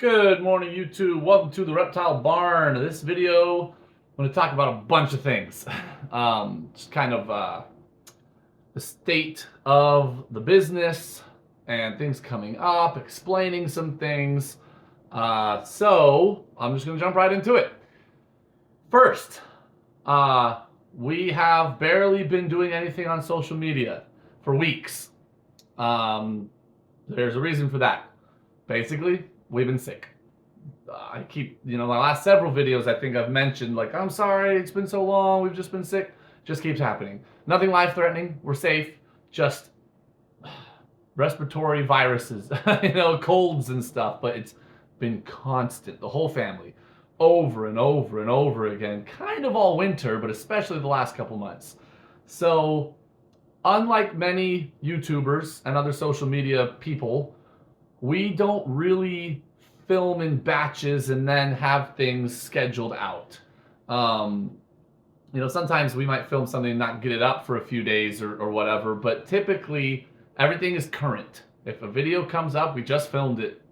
Good morning, YouTube. Welcome to the Reptile Barn. This video, I'm going to talk about a bunch of things. Just kind of the state of the business and things coming up, explaining some things. So I'm just going to jump right into it. First, we have barely been doing anything on social media for weeks. There's a reason for that. Basically, we've been sick. I keep, my last several videos, I think I've mentioned, like, I'm sorry, it's been so long, we've just been sick. Just keeps happening. Nothing life-threatening, we're safe, just respiratory viruses, colds and stuff, but it's been constant, the whole family, over and over and over again, kind of all winter, but especially the last couple months. So, unlike many YouTubers and other social media people, we don't really film in batches and then have things scheduled out. Sometimes we might film something and not get it up for a few days or whatever, but typically everything is current. If a video comes up, we just filmed it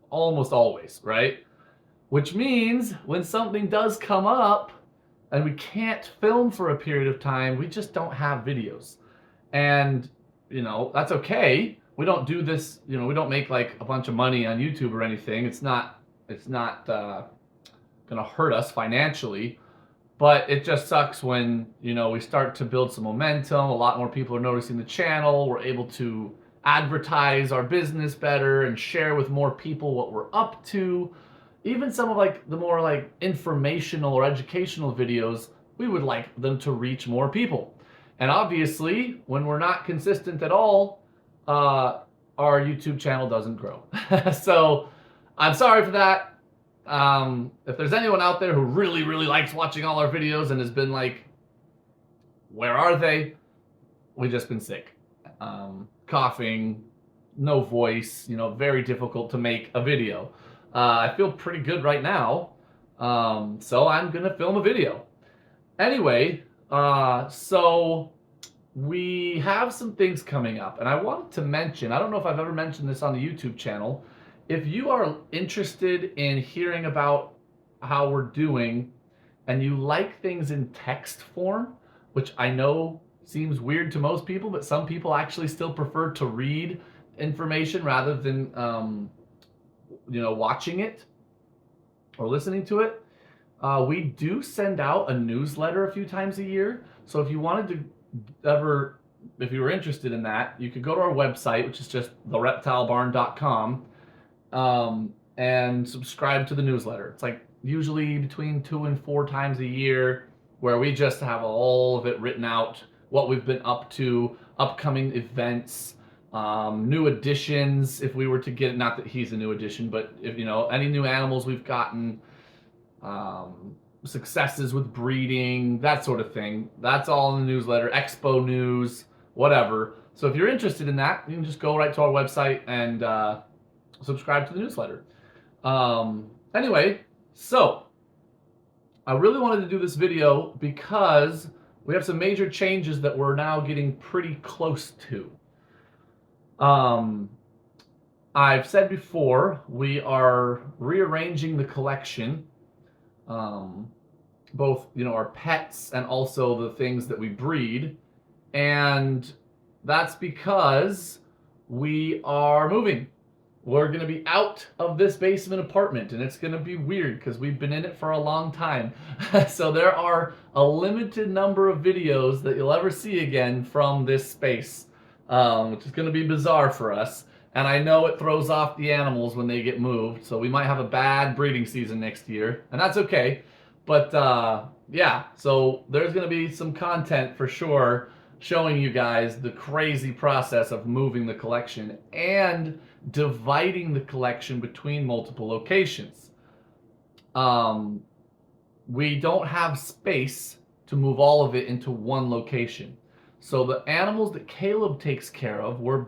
almost always, right? Which means when something does come up and we can't film for a period of time, we just don't have videos. And, that's okay. We don't do this, we don't make like a bunch of money on YouTube or anything. It's not gonna hurt us financially, but it just sucks when, we start to build some momentum. A lot more people are noticing the channel. We're able to advertise our business better and share with more people what we're up to. Even some of like the more like informational or educational videos, we would like them to reach more people. And obviously, when we're not consistent at all, our YouTube channel doesn't grow. So I'm sorry for that. If there's anyone out there who really, really likes watching all our videos and has been like, where are they? We've just been sick. Coughing, no voice, very difficult to make a video. I feel pretty good right now. So I'm going to film a video. Anyway, so we have some things coming up, and I wanted to mention, I don't know if I've ever mentioned this on the YouTube channel. If you are interested in hearing about how we're doing and you like things in text form, which I know seems weird to most people, but some people actually still prefer to read information rather than, watching it or listening to it. We do send out a newsletter a few times a year. So if you wanted to if you were interested in that, you could go to our website, which is just thereptilebarn.com, and subscribe to the newsletter. It's like usually between 2 and 4 times a year, where we just have all of it written out, what we've been up to, upcoming events, new additions, if we were to get, not that he's a new addition, but if any new animals we've gotten, successes with breeding, that sort of thing. That's all in the newsletter, expo news, whatever. So if you're interested in that, you can just go right to our website and subscribe to the newsletter. Anyway, so I really wanted to do this video because we have some major changes that we're now getting pretty close to. I've said before, we are rearranging the collection, both our pets and also the things that we breed, and that's because we are moving. We're going to be out of this basement apartment, and it's going to be weird because we've been in it for a long time. So there are a limited number of videos that you'll ever see again from this space, which is going to be bizarre for us. And I know it throws off the animals when they get moved, so we might have a bad breeding season next year, and that's okay. But yeah, so there's going to be some content for sure showing you guys the crazy process of moving the collection and dividing the collection between multiple locations. We don't have space to move all of it into one location. So the animals that Caleb takes care of, we're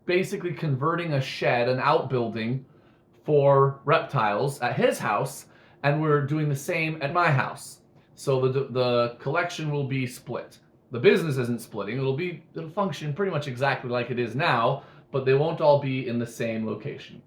basically converting a shed, an outbuilding for reptiles at his house, and we're doing the same at my house. So the collection will be split. The business isn't splitting. It'll function pretty much exactly like it is now, but they won't all be in the same location.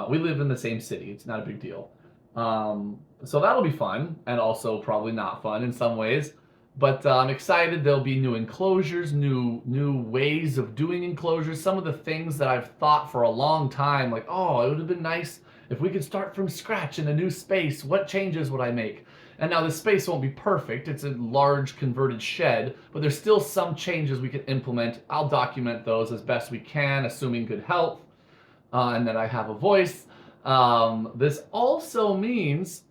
We live in the same city. It's not a big deal. So that'll be fun, and also probably not fun in some ways. But I'm excited. There'll be new enclosures, new ways of doing enclosures. Some of the things that I've thought for a long time, like, oh, it would have been nice if we could start from scratch in a new space. What changes would I make? And now this space won't be perfect. It's a large converted shed, but there's still some changes we can implement. I'll document those as best we can, assuming good health, and that I have a voice. This also means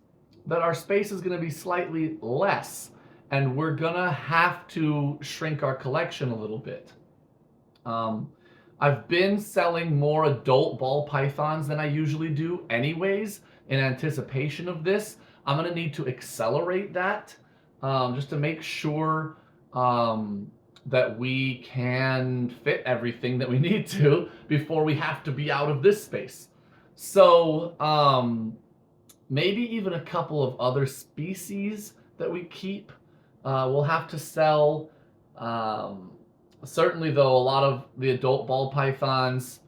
that our space is going to be slightly less, and we're going to have to shrink our collection a little bit. I've been selling more adult ball pythons than I usually do anyways in anticipation of this. I'm going to need to accelerate that just to make sure that we can fit everything that we need to before we have to be out of this space. So maybe even a couple of other species that we keep we'll have to sell. Certainly, though, a lot of the adult ball pythons.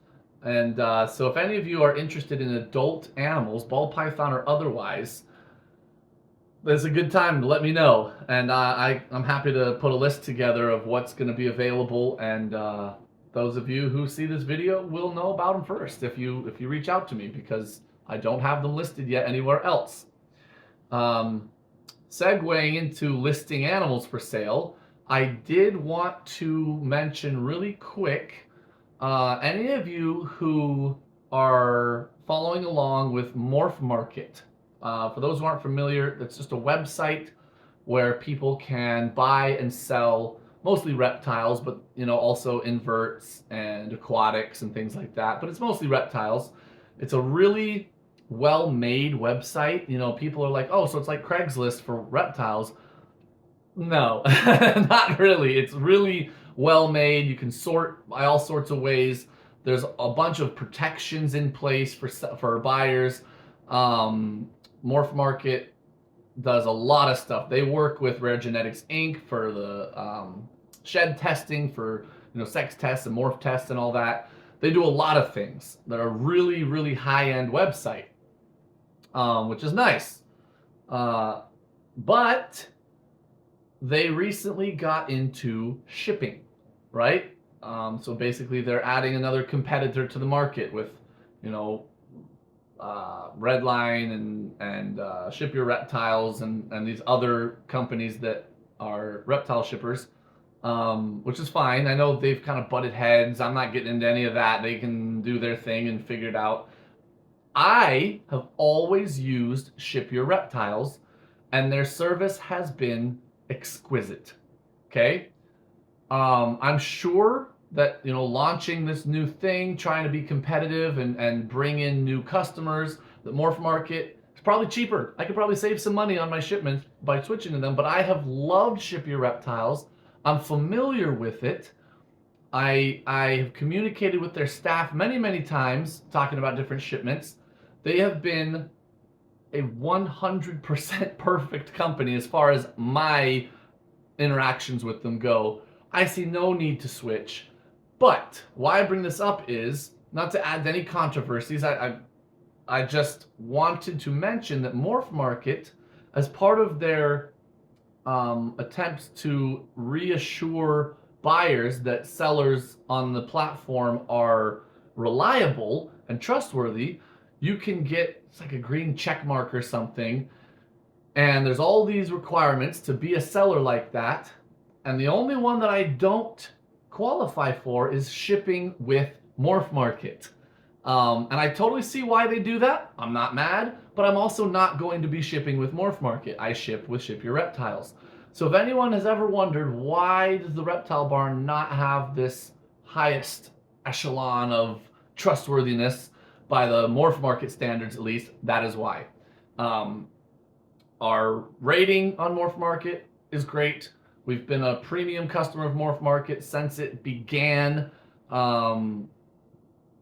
And so if any of you are interested in adult animals, ball python or otherwise, there's a good time to let me know. And I'm happy to put a list together of what's going to be available. And those of you who see this video will know about them first if you reach out to me, because I don't have them listed yet anywhere else. Segueing into listing animals for sale, I did want to mention really quick, any of you who are following along with Morphmarket. For those who aren't familiar, it's just a website where people can buy and sell mostly reptiles, but also inverts and aquatics and things like that. But it's mostly reptiles. It's a really well-made website. People are like, oh, so it's like Craigslist for reptiles. No, not really. It's really well-made. You can sort by all sorts of ways. There's a bunch of protections in place for buyers. Morphmarket does a lot of stuff. They work with Rare Genetics Inc. for the shed testing, for sex tests and morph tests and all that. They do a lot of things. They're a really, really high-end website, which is nice. But they recently got into shipping, right? So basically, they're adding another competitor to the market with, Redline and Ship Your Reptiles and these other companies that are reptile shippers, which is fine. I know they've kind of butted heads. I'm not getting into any of that. They can do their thing and figure it out. I have always used Ship Your Reptiles, and their service has been exquisite. Okay? I'm sure that launching this new thing, trying to be competitive and bring in new customers, the Morphmarket is probably cheaper. I could probably save some money on my shipments by switching to them, but I have loved Ship Your Reptiles. I'm familiar with it. I have communicated with their staff many, many times talking about different shipments. They have been a 100% perfect company as far as my interactions with them go. I see no need to switch. But why I bring this up is not to add any controversies. I just wanted to mention that Morphmarket, as part of their attempts to reassure buyers that sellers on the platform are reliable and trustworthy, you can get, it's like a green check mark or something, and there's all these requirements to be a seller like that, and the only one that I don't qualify for is shipping with Morphmarket. And I totally see why they do that. I'm not mad, but I'm also not going to be shipping with Morphmarket. I ship with Ship Your Reptiles. So if anyone has ever wondered why does the Reptile Barn not have this highest echelon of trustworthiness by the Morphmarket standards, at least, that is why. Our rating on Morphmarket is great. We've been a premium customer of Morphmarket since it began,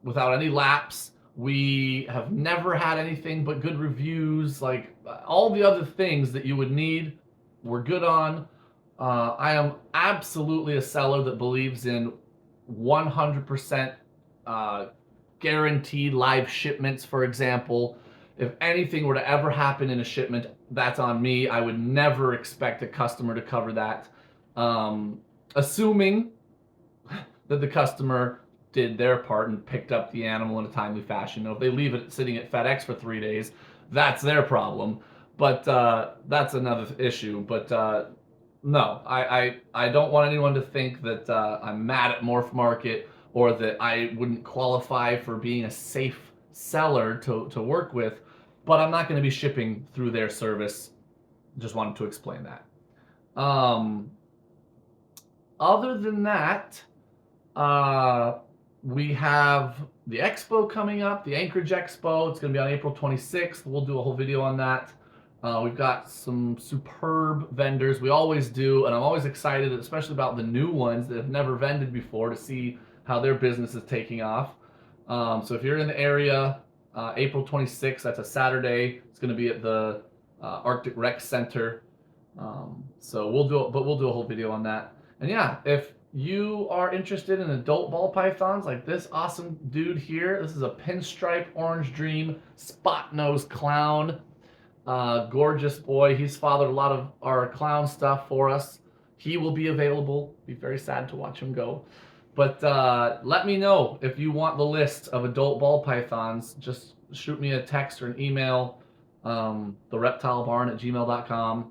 without any lapse. We have never had anything but good reviews. Like all the other things that you would need, we're good on. I am absolutely a seller that believes in 100% guaranteed live shipments, for example. If anything were to ever happen in a shipment, that's on me. I would never expect a customer to cover that. Assuming that the customer did their part and picked up the animal in a timely fashion. Now, if they leave it sitting at FedEx for 3 days, that's their problem. But that's another issue. But no, I don't want anyone to think that I'm mad at Morphmarket or that I wouldn't qualify for being a safe seller to work with. But I'm not going to be shipping through their service. Just wanted to explain that. Other than that, we have the expo coming up, the Anchorage Expo. It's going to be on April 26th. We'll do a whole video on that. We've got some superb vendors. We always do, and I'm always excited, especially about the new ones that have never vended before, to see how their business is taking off. So if you're in the area, April 26th, that's a Saturday. It's going to be at the Arctic Rec Center. So we'll do a whole video on that. And yeah, if you are interested in adult ball pythons like this awesome dude here, this is a pinstripe orange dream spot nose clown. Gorgeous boy. He's fathered a lot of our clown stuff for us. He will be available. Be very sad to watch him go. But let me know if you want the list of adult ball pythons. Just shoot me a text or an email, thereptilebarn@gmail.com,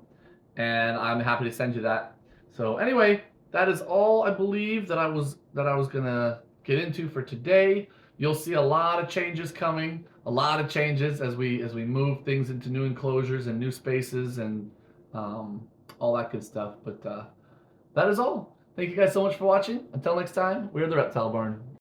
and I'm happy to send you that. So anyway, that is all I believe that I was gonna get into for today. You'll see a lot of changes coming, a lot of changes as we move things into new enclosures and new spaces and all that good stuff. But that is all. Thank you guys so much for watching. Until next time, we are the Reptile Barn.